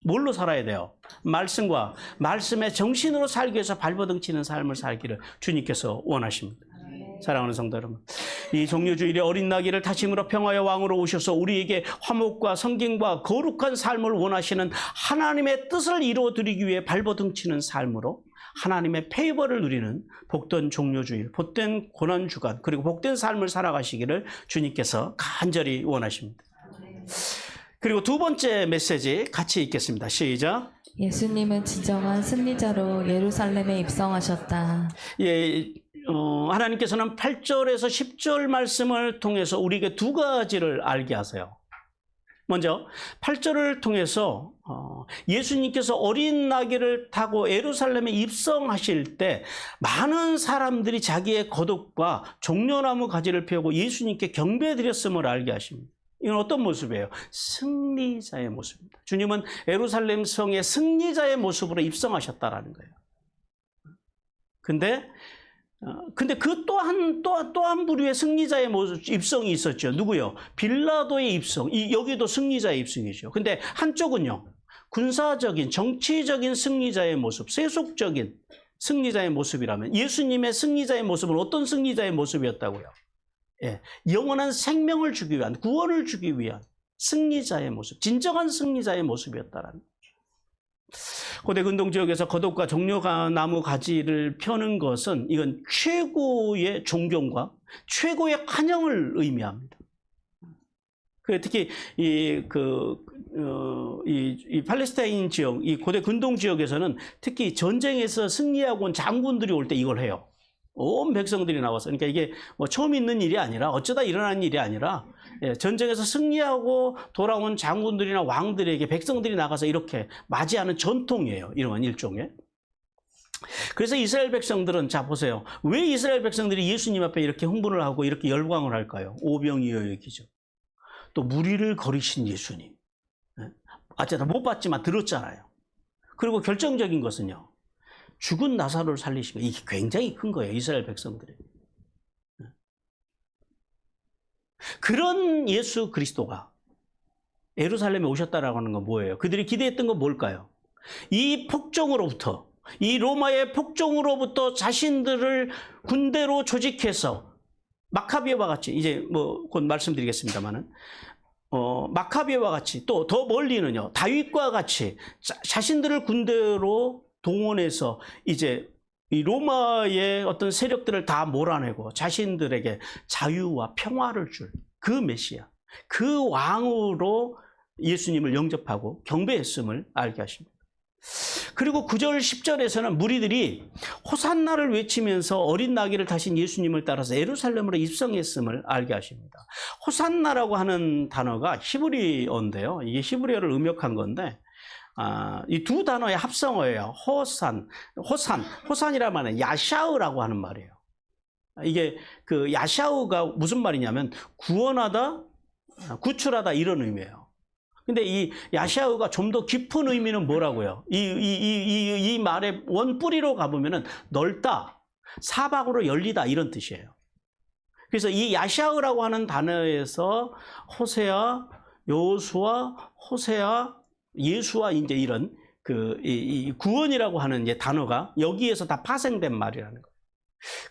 뭘로 살아야 돼요? 말씀과 말씀의 정신으로 살기 위해서 발버둥 치는 삶을 살기를 주님께서 원하십니다. 사랑하는 성도 여러분, 이 종려주일에 어린 나귀를 타심으로 평화의 왕으로 오셔서 우리에게 화목과 성김과 거룩한 삶을 원하시는 하나님의 뜻을 이루어드리기 위해 발버둥 치는 삶으로 하나님의 페이버를 누리는 복된 종려주일, 복된 고난주간 그리고 복된 삶을 살아가시기를 주님께서 간절히 원하십니다. 그리고 두 번째 메시지 같이 읽겠습니다. 시작. 예수님은 진정한 승리자로 예루살렘에 입성하셨다. 예, 하나님께서는 8절에서 10절 말씀을 통해서 우리에게 두 가지를 알게 하세요. 먼저 8절을 통해서 예수님께서 어린 나귀를 타고 예루살렘에 입성하실 때 많은 사람들이 자기의 거독과 종려나무 가지를 펴고 예수님께 경배드렸음을 알게 하십니다. 이건 어떤 모습이에요? 승리자의 모습입니다. 주님은 예루살렘 성의 승리자의 모습으로 입성하셨다라는 거예요. 근데 그 또 한 부류의 승리자의 모습, 입성이 있었죠. 누구요? 빌라도의 입성. 여기도 승리자의 입성이죠. 근데 한쪽은요, 군사적인, 정치적인 승리자의 모습, 세속적인 승리자의 모습이라면 예수님의 승리자의 모습은 어떤 승리자의 모습이었다고요? 예, 영원한 생명을 주기 위한, 구원을 주기 위한 승리자의 모습, 진정한 승리자의 모습이었다라는 거죠. 고대 근동 지역에서 거독과 종려나무 가지를 펴는 것은 이건 최고의 존경과 최고의 환영을 의미합니다. 특히 이 팔레스타인 지역, 이 고대 근동 지역에서는 특히 전쟁에서 승리하고 온 장군들이 올 때 이걸 해요. 온 백성들이 나와서. 그러니까 이게 뭐 처음 있는 일이 아니라 어쩌다 일어난 일이 아니라 전쟁에서 승리하고 돌아온 장군들이나 왕들에게 백성들이 나가서 이렇게 맞이하는 전통이에요. 이런 일종의. 그래서 이스라엘 백성들은 자 보세요. 왜 이스라엘 백성들이 예수님 앞에 이렇게 흥분을 하고 이렇게 열광을 할까요? 오병이어 얘기죠. 또 무리를 거리신 예수님. 어쨌든 못 봤지만 들었잖아요. 그리고 결정적인 것은요. 죽은 나사로를 살리신 거. 이게 굉장히 큰 거예요. 이스라엘 백성들이. 그런 예수 그리스도가 예루살렘에 오셨다라고 하는 건 뭐예요? 그들이 기대했던 건 뭘까요? 이 폭정으로부터, 이 로마의 폭정으로부터 자신들을 군대로 조직해서 마카비와 같이, 이제 뭐 곧 말씀드리겠습니다만은, 마카비와 같이 또 더 멀리는요, 다윗과 같이 자신들을 군대로 동원해서 이제 이 로마의 어떤 세력들을 다 몰아내고 자신들에게 자유와 평화를 줄 그 메시아, 그 왕으로 예수님을 영접하고 경배했음을 알게 하십니다. 그리고 9절 10절에서는 무리들이 호산나를 외치면서 어린 나귀를 타신 예수님을 따라서 예루살렘으로 입성했음을 알게 하십니다. 호산나라고 하는 단어가 히브리어인데요. 이게 히브리어를 음역한 건데 이 두 단어의 합성어예요. 호산이라는 말은 야샤우라고 하는 말이에요. 이게 그 야샤우가 무슨 말이냐면 구원하다, 구출하다 이런 의미예요. 근데 이 야샤우가 좀 더 깊은 의미는 뭐라고요? 이 말의 원뿌리로 가보면은 넓다, 사방으로 열리다 이런 뜻이에요. 그래서 이 야샤우라고 하는 단어에서 호세아, 여호수아, 호세아, 예수와 이제 이런 이 구원이라고 하는 이제 단어가 여기에서 다 파생된 말이라는 거예요.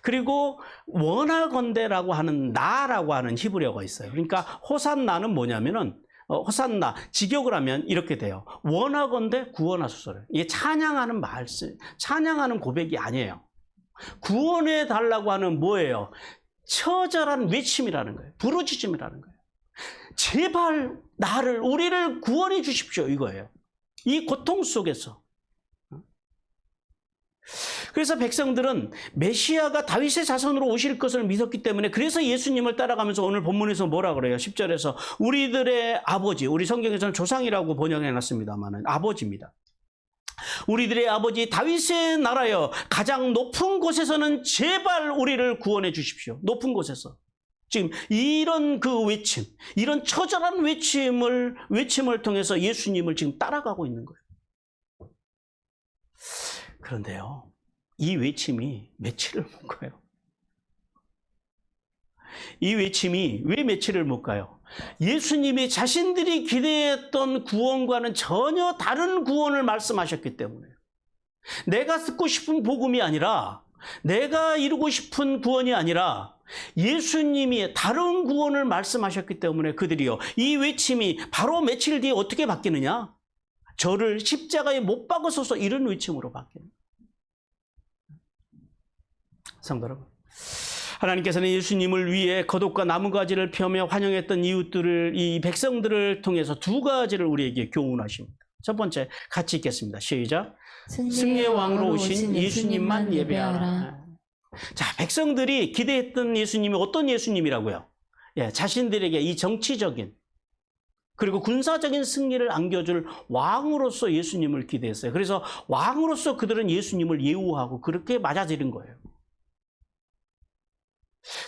그리고 원하건대라고 하는 나라고 하는 히브리어가 있어요. 그러니까 호산나는 뭐냐면은 호산나 직역을 하면 이렇게 돼요. 원하건대 구원하소서. 이게 찬양하는 말씀, 찬양하는 고백이 아니에요. 구원해 달라고 하는 뭐예요? 처절한 외침이라는 거예요. 부르짖음이라는 거예요. 제발 우리를 구원해 주십시오, 이거예요. 이 고통 속에서. 그래서 백성들은 메시아가 다윗의 자손으로 오실 것을 믿었기 때문에, 그래서 예수님을 따라가면서 오늘 본문에서 뭐라 그래요? 10절에서 우리들의 아버지, 우리 성경에서는 조상이라고 번역해 놨습니다만 아버지입니다. 우리들의 아버지 다윗의 나라여, 가장 높은 곳에서는 제발 우리를 구원해 주십시오. 높은 곳에서. 지금 이런 그 외침, 이런 처절한 외침을 통해서 예수님을 지금 따라가고 있는 거예요. 그런데요, 이 외침이 며칠을 못 가요. 이 외침이 왜 며칠을 못 가요? 예수님이 자신들이 기대했던 구원과는 전혀 다른 구원을 말씀하셨기 때문에, 내가 듣고 싶은 복음이 아니라, 내가 이루고 싶은 구원이 아니라 예수님이 다른 구원을 말씀하셨기 때문에 그들이요, 이 외침이 바로 며칠 뒤에 어떻게 바뀌느냐? 저를 십자가에 못 박으소서, 이런 외침으로 바뀌는 거예요. 성도 여러분, 하나님께서는 예수님을 위해 겉옷과 나무가지를 펴며 환영했던 이웃들을, 이 백성들을 통해서 두 가지를 우리에게 교훈하십니다. 첫 번째, 같이 읽겠습니다. 시작. 승리의 왕으로 오신 예수님만 예배하라. 자, 백성들이 기대했던 예수님이 어떤 예수님이라고요? 예, 자신들에게 이 정치적인 그리고 군사적인 승리를 안겨줄 왕으로서 예수님을 기대했어요. 그래서 왕으로서 그들은 예수님을 예우하고 그렇게 맞아들인 거예요.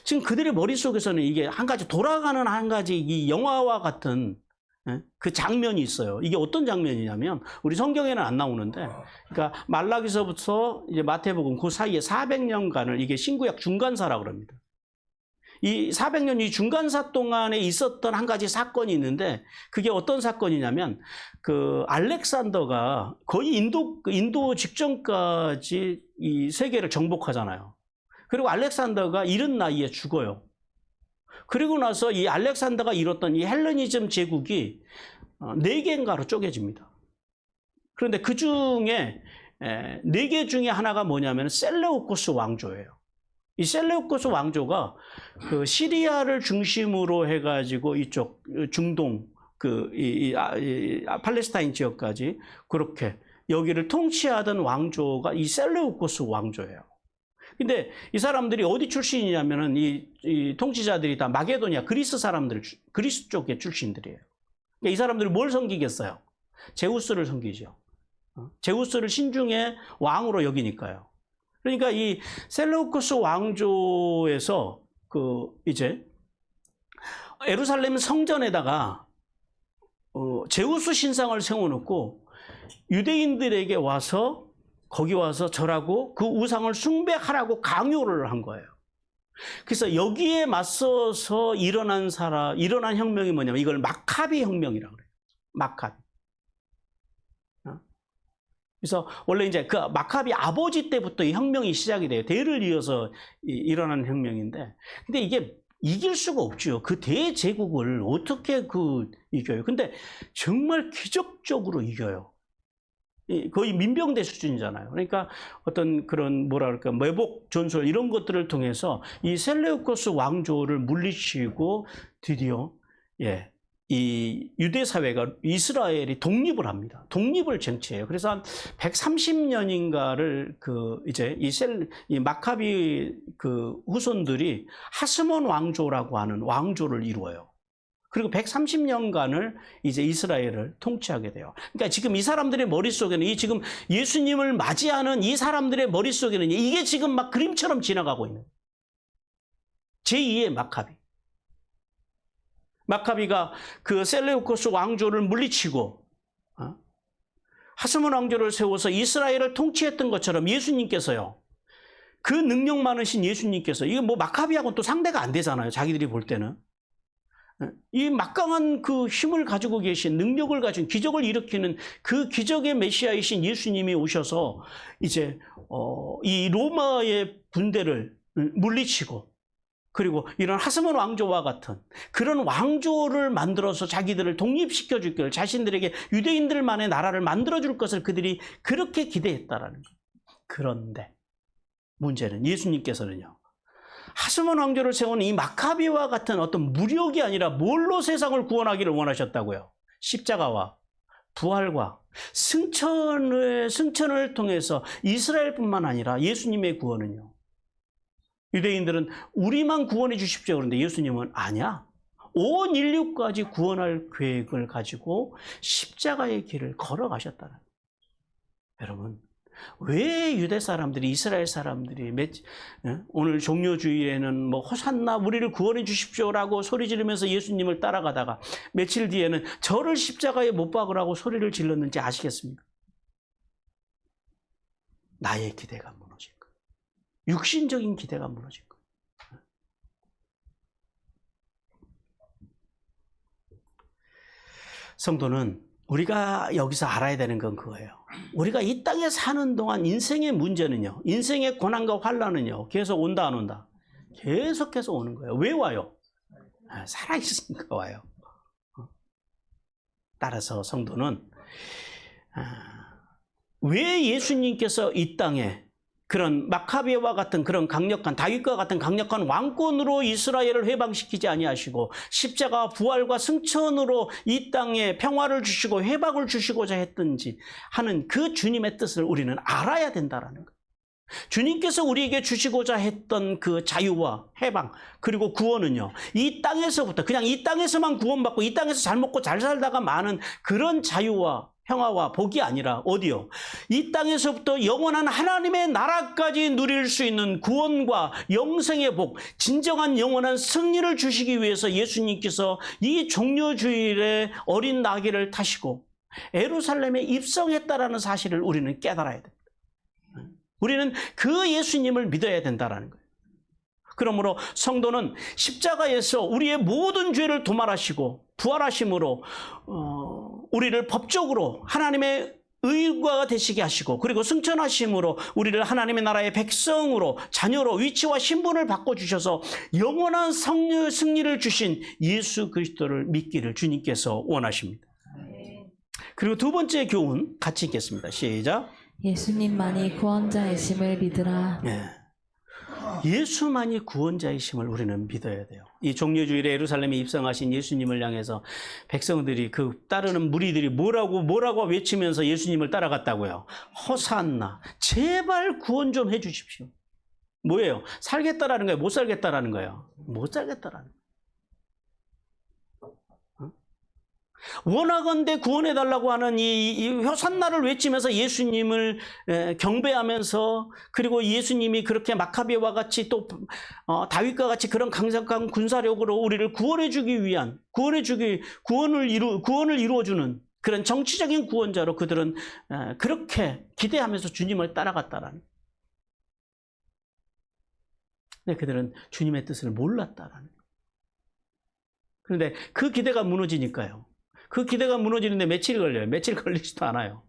지금 그들의 머릿속에서는 이게 한 가지 돌아가는 한 가지 이 영화와 같은 그 장면이 있어요. 이게 어떤 장면이냐면, 우리 성경에는 안 나오는데, 그러니까 말라기서부터 이제 마태복음 그 사이에 400년간을 이게 신구약 중간사라고 그럽니다. 이 400년 이 중간사 동안에 있었던 한 가지 사건이 있는데, 그게 어떤 사건이냐면, 그 알렉산더가 거의 인도 직전까지 이 세계를 정복하잖아요. 그리고 알렉산더가 이른 나이에 죽어요. 그리고 나서 이 알렉산더가 이뤘던 이 헬레니즘 제국이 4개인가로 쪼개집니다. 그런데 그 중에 4개 중에 하나가 뭐냐면 셀레우코스 왕조예요. 이 셀레우코스 왕조가 그 시리아를 중심으로 해가지고 이쪽 중동 팔레스타인 지역까지 그렇게 여기를 통치하던 왕조가 이 셀레우코스 왕조예요. 근데 이 사람들이 어디 출신이냐면은 이 통치자들이 다 마게도니아 그리스 사람들, 그리스 쪽의 출신들이에요. 그러니까 이 사람들이 뭘 섬기겠어요? 제우스를 섬기죠. 제우스를 신중의 왕으로 여기니까요. 그러니까 이 셀레우코스 왕조에서 이제 예루살렘 성전에다가 제우스 신상을 세워놓고 유대인들에게 거기 와서 절하고 그 우상을 숭배하라고 강요를 한 거예요. 그래서 여기에 맞서서 일어난 혁명이 뭐냐면 이걸 마카비 혁명이라고 그래요. 마카비. 그래서 원래 이제 그 마카비 아버지 때부터 이 혁명이 시작이 돼요. 대를 이어서 일어난 혁명인데, 근데 이게 이길 수가 없죠. 그 대제국을 어떻게 이겨요? 근데 정말 기적적으로 이겨요. 거의 민병대 수준이잖아요. 그러니까 어떤 그런 매복 전술 이런 것들을 통해서 이 셀레우코스 왕조를 물리치고 드디어 이 유대 사회가 이스라엘이 독립을 합니다. 독립을 쟁취해요. 그래서 한 130년인가를 이제 이 마카비 후손들이 하스몬 왕조라고 하는 왕조를 이루어요. 그리고 130년간을 이제 이스라엘을 통치하게 돼요. 그러니까 지금 이 사람들의 머릿속에는 지금 예수님을 맞이하는 이 사람들의 머릿속에는 이게 지금 막 그림처럼 지나가고 있는 제2의 마카비. 마카비가 그 셀레우코스 왕조를 물리치고 하스몬 왕조를 세워서 이스라엘을 통치했던 것처럼 예수님께서요. 그 능력 많으신 예수님께서 이거 뭐 마카비하고는 또 상대가 안 되잖아요. 자기들이 볼 때는. 이 막강한 그 힘을 가지고 계신, 능력을 가진, 기적을 일으키는 그 기적의 메시아이신 예수님이 오셔서 이제 이 로마의 군대를 물리치고, 그리고 이런 하스몬 왕조와 같은 그런 왕조를 만들어서 자기들을 독립시켜 줄 것, 자신들에게 유대인들만의 나라를 만들어 줄 것을 그들이 그렇게 기대했다라는 거예요. 그런데 문제는 예수님께서는요, 하스몬 왕조를 세운 이 마카비와 같은 어떤 무력이 아니라 뭘로 세상을 구원하기를 원하셨다고요? 십자가와 부활과 승천을 통해서 이스라엘뿐만 아니라 예수님의 구원은요, 유대인들은 우리만 구원해 주십시오. 그런데 예수님은 아니야. 온 인류까지 구원할 계획을 가지고 십자가의 길을 걸어가셨다는 거예요. 여러분, 왜 유대 사람들이, 이스라엘 사람들이 오늘 종료주일에는 뭐 호산나 우리를 구원해 주십시오라고 소리 지르면서 예수님을 따라가다가 며칠 뒤에는 저를 십자가에 못 박으라고 소리를 질렀는지 아시겠습니까? 나의 기대가 무너진 거예요. 육신적인 기대가 무너진 거예요. 성도는 우리가 여기서 알아야 되는 건 그거예요. 우리가 이 땅에 사는 동안 인생의 문제는요, 인생의 고난과 환난은요, 계속 온다 안 온다? 계속해서 오는 거예요. 왜 와요? 살아있으니까 와요. 따라서 성도는 왜 예수님께서 이 땅에 그런 마카베와 같은 그런 강력한, 다윗과 같은 강력한 왕권으로 이스라엘을 회방시키지 아니하시고 십자가 부활과 승천으로 이 땅에 평화를 주시고 회복을 주시고자 했던지 하는 그 주님의 뜻을 우리는 알아야 된다라는 거예요. 주님께서 우리에게 주시고자 했던 그 자유와 해방, 그리고 구원은요, 이 땅에서부터, 그냥 이 땅에서만 구원받고 이 땅에서 잘 먹고 잘 살다가 많은 그런 자유와 평화와 복이 아니라 어디요? 이 땅에서부터 영원한 하나님의 나라까지 누릴 수 있는 구원과 영생의 복, 진정한 영원한 승리를 주시기 위해서 예수님께서 이 종료주일에 어린 나귀를 타시고 예루살렘에 입성했다라는 사실을 우리는 깨달아야 됩니다. 우리는 그 예수님을 믿어야 된다는 거예요. 그러므로 성도는 십자가에서 우리의 모든 죄를 도말하시고 부활하심으로 우리를 법적으로 하나님의 의가 되시게 하시고, 그리고 승천하심으로 우리를 하나님의 나라의 백성으로, 자녀로 위치와 신분을 바꿔주셔서 영원한 승리를 주신 예수 그리스도를 믿기를 주님께서 원하십니다. 그리고 두 번째 교훈 같이 읽겠습니다. 시작. 예수님만이 구원자이심을 믿으라. 예수만이 구원자이심을 우리는 믿어야 돼요. 이 종료주일에 예루살렘에 입성하신 예수님을 향해서 백성들이, 그 따르는 무리들이 뭐라고 외치면서 예수님을 따라갔다고요? 호산나, 제발 구원 좀 해주십시오. 뭐예요? 살겠다라는 거예요? 못 살겠다라는 거예요? 못 살겠다라는 거예요. 원하건대 구원해달라고 하는 이 호산나를 외치면서 예수님을 경배하면서, 그리고 예수님이 그렇게 마카베와 같이 또 다윗과 같이 그런 강력한 군사력으로 우리를 구원해주기 위한, 구원을 이루어주는 그런 정치적인 구원자로 그들은 그렇게 기대하면서 주님을 따라갔다라는. 근데 그들은 주님의 뜻을 몰랐다라는. 그런데 그 기대가 무너지니까요. 그 기대가 무너지는데 며칠 걸려요. 며칠 걸리지도 않아요.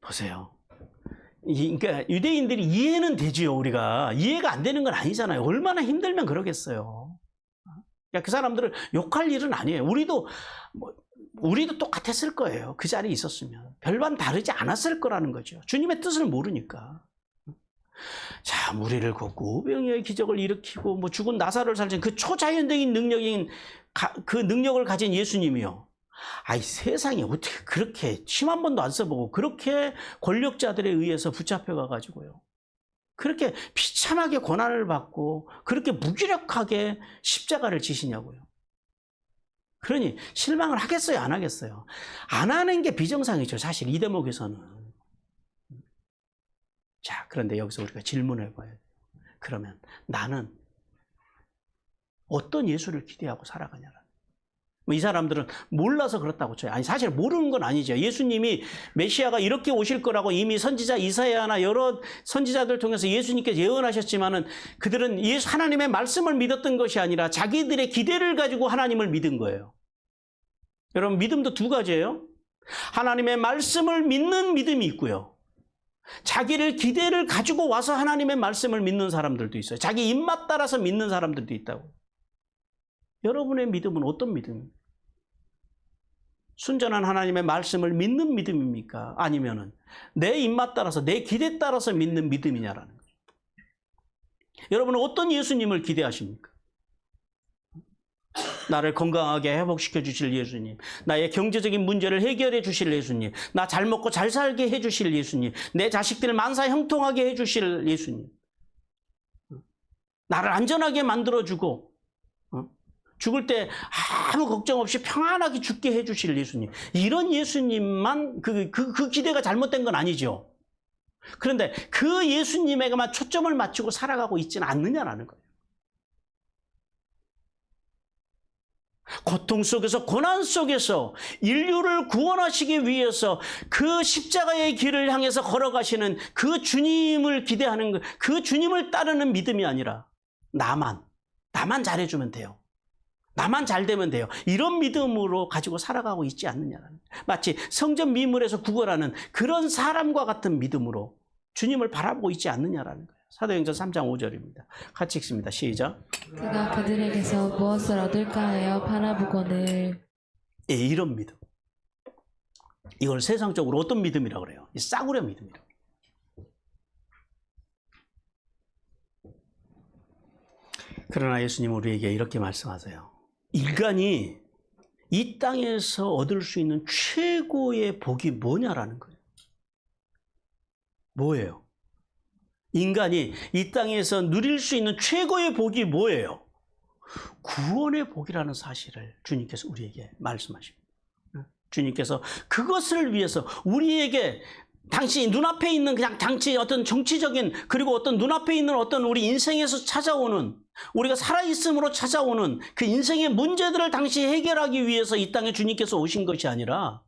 보세요. 그러니까 유대인들이 이해는 되지요. 우리가 이해가 안 되는 건 아니잖아요. 얼마나 힘들면 그러겠어요. 그러니까 그 사람들을 욕할 일은 아니에요. 우리도 똑같았을 거예요. 그 자리에 있었으면 별반 다르지 않았을 거라는 거죠. 주님의 뜻을 모르니까. 자, 무리를 걷고 500여의 기적을 일으키고 뭐 죽은 나사로를 살린 그 초자연적인 그 능력을 가진 예수님이요. 아이, 세상에 어떻게 그렇게 침 한 번도 안 써보고 그렇게 권력자들에 의해서 붙잡혀가 가지고요, 그렇게 비참하게 고난을 받고 그렇게 무기력하게 십자가를 지시냐고요. 그러니 실망을 하겠어요, 안 하겠어요? 안 하는 게 비정상이죠, 사실 이 대목에서는. 자, 그런데 여기서 우리가 질문을 해봐야 돼요. 그러면 나는 어떤 예수를 기대하고 살아가냐라는. 이 사람들은 몰라서 그렇다고 쳐요. 아니, 사실 모르는 건 아니죠. 예수님이 메시아가 이렇게 오실 거라고 이미 선지자 이사야나 여러 선지자들 통해서 예수님께서 예언하셨지만은 그들은 하나님의 말씀을 믿었던 것이 아니라 자기들의 기대를 가지고 하나님을 믿은 거예요. 여러분, 믿음도 두 가지예요. 하나님의 말씀을 믿는 믿음이 있고요. 자기를 기대를 가지고 와서 하나님의 말씀을 믿는 사람들도 있어요. 자기 입맛 따라서 믿는 사람들도 있다고. 여러분의 믿음은 어떤 믿음입니까? 순전한 하나님의 말씀을 믿는 믿음입니까? 아니면은 내 입맛 따라서 내 기대 따라서 믿는 믿음이냐라는 거죠. 여러분은 어떤 예수님을 기대하십니까? 나를 건강하게 회복시켜 주실 예수님, 나의 경제적인 문제를 해결해 주실 예수님, 나 잘 먹고 잘 살게 해 주실 예수님, 내 자식들을 만사 형통하게 해 주실 예수님, 나를 안전하게 만들어주고 죽을 때 아무 걱정 없이 평안하게 죽게 해 주실 예수님, 이런 예수님만 그 기대가 잘못된 건 아니죠. 그런데 그 예수님에게만 초점을 맞추고 살아가고 있지는 않느냐라는 거예요. 고통 속에서, 고난 속에서 인류를 구원하시기 위해서 그 십자가의 길을 향해서 걸어가시는 그 주님을 기대하는 것, 그 주님을 따르는 믿음이 아니라 나만 잘해주면 돼요. 나만 잘 되면 돼요. 이런 믿음으로 가지고 살아가고 있지 않느냐라는, 마치 성전 미물에서 구걸하는 그런 사람과 같은 믿음으로 주님을 바라보고 있지 않느냐라는 거예요. 사도행전 3장 5절입니다. 같이 읽습니다. 시작. 그가 그들에게서 무엇을 얻을까 하여 바라보거늘. 예, 이런 믿음. 이걸 세상적으로 어떤 믿음이라고 그래요? 이 싸구려 믿음이라고. 그러나 예수님은 우리에게 이렇게 말씀하세요. 인간이 이 땅에서 얻을 수 있는 최고의 복이 뭐냐라는 거예요. 뭐예요? 인간이 이 땅에서 누릴 수 있는 최고의 복이 뭐예요? 구원의 복이라는 사실을 주님께서 우리에게 말씀하십니다. 주님께서 그것을 위해서 우리에게 당시 눈앞에 있는 그냥 당시 어떤 정치적인, 그리고 어떤 눈앞에 있는 어떤 우리 인생에서 찾아오는, 우리가 살아있음으로 찾아오는 그 인생의 문제들을 당시 해결하기 위해서 이 땅에 주님께서 오신 것이 아니라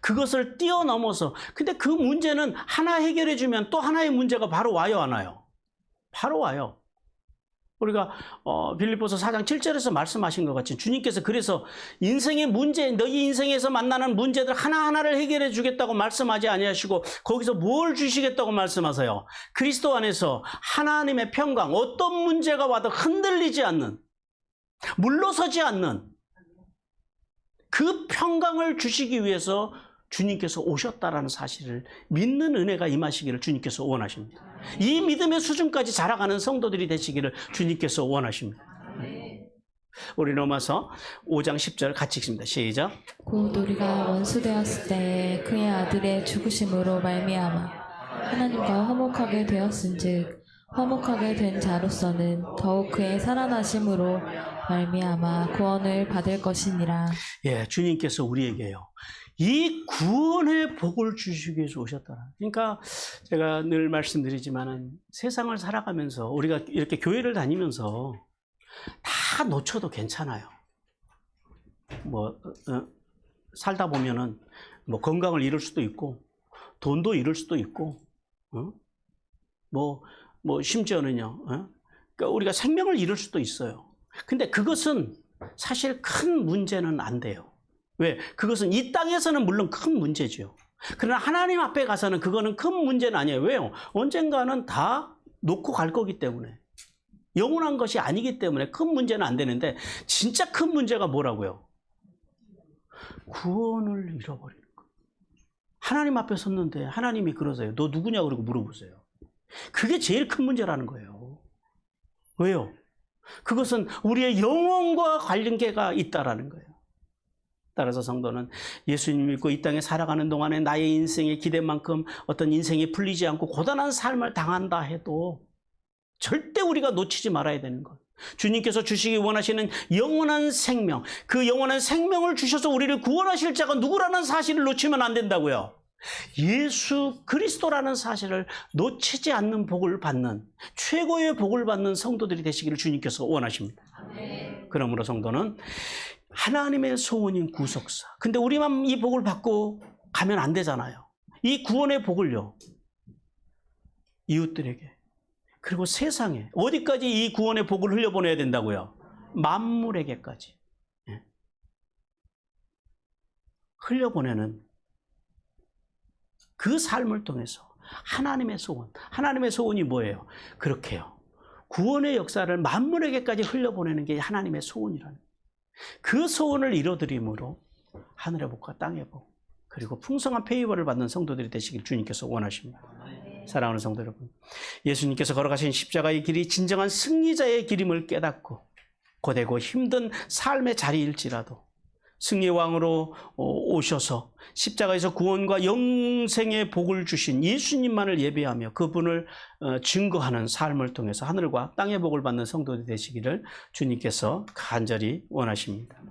그것을 뛰어넘어서, 근데 그 문제는 하나 해결해 주면 또 하나의 문제가 바로 와요, 안 와요? 바로 와요. 우리가 빌립보서 4장 7절에서 말씀하신 것 같이 주님께서 그래서 인생의 문제, 너희 인생에서 만나는 문제들 하나하나를 해결해 주겠다고 말씀하지 아니하시고 거기서 뭘 주시겠다고 말씀하세요? 그리스도 안에서 하나님의 평강, 어떤 문제가 와도 흔들리지 않는, 물러서지 않는 그 평강을 주시기 위해서 주님께서 오셨다라는 사실을 믿는 은혜가 임하시기를 주님께서 원하십니다. 이 믿음의 수준까지 자라가는 성도들이 되시기를 주님께서 원하십니다. 우리 로마서 5장 10절 같이 읽습니다. 시작. 곧 우리가 원수되었을 때 그의 아들의 죽으심으로 말미암아 하나님과 화목하게 되었은즉 화목하게 된 자로서는 더욱 그의 살아나심으로 말미암아 구원을 받을 것이니라. 예, 주님께서 우리에게요, 이 구원의 복을 주시기 위해서 오셨다. 그러니까 제가 늘 말씀드리지만은 세상을 살아가면서 우리가 이렇게 교회를 다니면서 다 놓쳐도 괜찮아요. 살다 보면은 건강을 잃을 수도 있고 돈도 잃을 수도 있고 심지어는요, 그러니까 우리가 생명을 잃을 수도 있어요. 근데 그것은 사실 큰 문제는 안 돼요. 왜? 그것은 이 땅에서는 물론 큰 문제죠. 그러나 하나님 앞에 가서는 그거는 큰 문제는 아니에요. 왜요? 언젠가는 다 놓고 갈 거기 때문에. 영원한 것이 아니기 때문에 큰 문제는 안 되는데, 진짜 큰 문제가 뭐라고요? 구원을 잃어버리는 거. 하나님 앞에 섰는데 하나님이 그러세요. 너 누구냐? 그러고 물어보세요. 그게 제일 큰 문제라는 거예요. 왜요? 그것은 우리의 영혼과 관련계가 있다라는 거예요. 따라서 성도는 예수님 믿고 이 땅에 살아가는 동안에 나의 인생의 기대만큼 어떤 인생이 풀리지 않고 고단한 삶을 당한다 해도 절대 우리가 놓치지 말아야 되는 것. 주님께서 주시기 원하시는 영원한 생명, 그 영원한 생명을 주셔서 우리를 구원하실 자가 누구라는 사실을 놓치면 안 된다고요. 예수 그리스도라는 사실을 놓치지 않는 복을 받는, 최고의 복을 받는 성도들이 되시기를 주님께서 원하십니다. 그러므로 성도는 하나님의 소원인 구속사. 근데 우리만 이 복을 받고 가면 안 되잖아요. 이 구원의 복을요, 이웃들에게, 그리고 세상에, 어디까지 이 구원의 복을 흘려보내야 된다고요? 만물에게까지. 예. 흘려보내는 그 삶을 통해서 하나님의 소원. 하나님의 소원이 뭐예요? 그렇게요, 구원의 역사를 만물에게까지 흘려보내는 게 하나님의 소원이라는 거예요. 그 소원을 이뤄드림으로 하늘의 복과 땅의 복, 그리고 풍성한 페이버를 받는 성도들이 되시길 주님께서 원하십니다. 사랑하는 성도 여러분, 예수님께서 걸어가신 십자가의 길이 진정한 승리자의 길임을 깨닫고 고되고 힘든 삶의 자리일지라도 승리의 왕으로 오셔서 십자가에서 구원과 영생의 복을 주신 예수님만을 예배하며 그분을 증거하는 삶을 통해서 하늘과 땅의 복을 받는 성도들이 되시기를 주님께서 간절히 원하십니다.